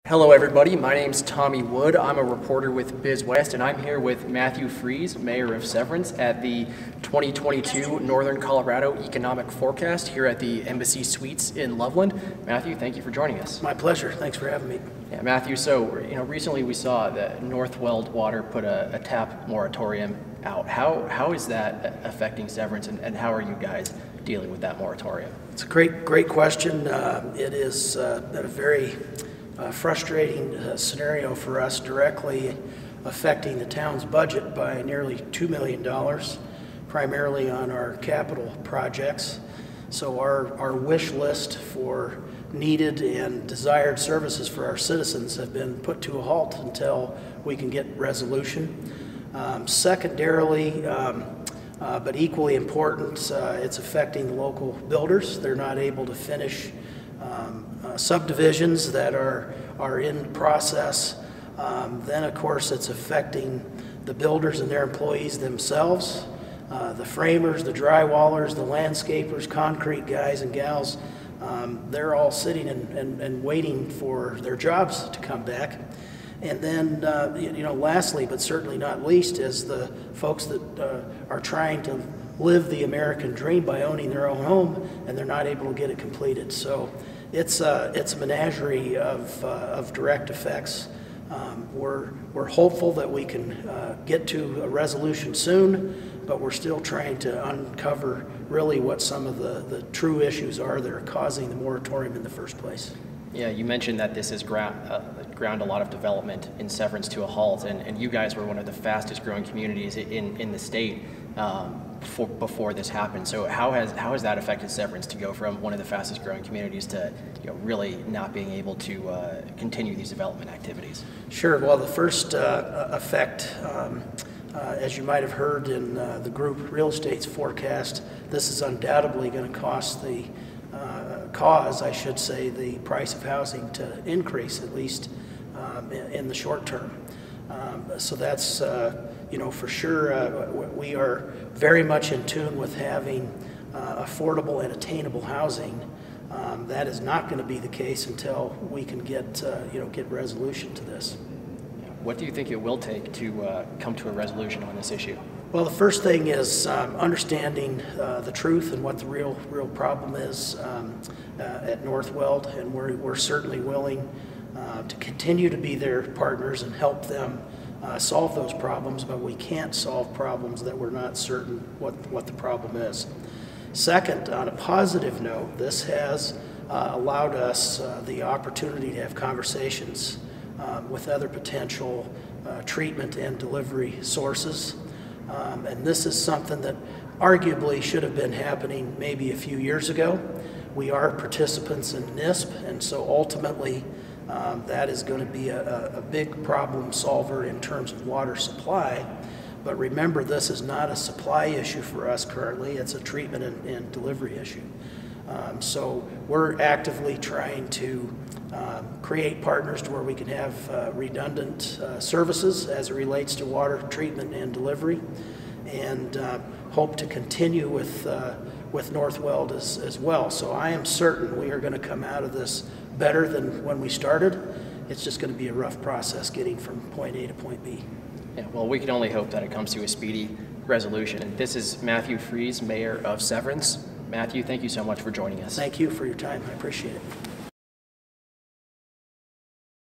Hello everybody, my name's Tommy Wood. I'm a reporter with BizWest and I'm here with Matthew Freese, Mayor of Severance, at the 2022 Northern Colorado Economic Forecast here at the Embassy Suites in Loveland. Matthew, thank you for joining us. My pleasure. Thanks for having me. Yeah, Matthew, so recently we saw that Northweld Water put a tap moratorium out. How is that affecting Severance and how are you guys dealing with that moratorium? It's a great question. It is been a very frustrating scenario for us, directly affecting the town's budget by nearly $2 million, primarily on our capital projects. So our wish list for needed and desired services for our citizens have been put to a halt until we can get resolution. Secondarily, but equally important, it's affecting the local builders. They're not able to finish subdivisions that are in process. Then of course it's affecting the builders and their employees themselves, the framers, the drywallers, the landscapers, concrete guys and gals. They're all sitting and waiting for their jobs to come back. And then, lastly, but certainly not least, is the folks that are trying to live the American dream by owning their own home, and they're not able to get it completed. So it's a menagerie of direct effects. We're hopeful that we can get to a resolution soon, but we're still trying to uncover really what some of the true issues are that are causing the moratorium in the first place. Yeah, you mentioned that this has ground a lot of development in Severance to a halt, and you guys were one of the fastest growing communities in the state before this happened. So how has that affected Severance to go from one of the fastest growing communities to really not being able to continue these development activities? Sure. Well, the first effect, as you might have heard in the group real estate's forecast, this is undoubtedly going to cause the price of housing to increase, at least in the short term. So that's, for sure, we are very much in tune with having affordable and attainable housing. That is not going to be the case until we can get resolution to this. What do you think it will take to come to a resolution on this issue? Well, the first thing is understanding the truth and what the real problem is at Northweld, and we're certainly willing to continue to be their partners and help them solve those problems, but we can't solve problems that we're not certain what the problem is. Second, on a positive note, this has allowed us the opportunity to have conversations with other potential treatment and delivery sources. And this is something that arguably should have been happening maybe a few years ago. We are participants in NISP, and so ultimately that is going to be a big problem solver in terms of water supply. But remember, this is not a supply issue for us currently, it's a treatment and delivery issue. So we're actively trying to create partners to where we can have redundant services as it relates to water treatment and delivery, and hope to continue with Northweld as well. So I am certain we are going to come out of this better than when we started. It's just going to be a rough process getting from point A to point B. Yeah, well, we can only hope that it comes to a speedy resolution. And this is Matthew Freese, Mayor of Severance. Matthew, thank you so much for joining us. Thank you for your time. I appreciate it.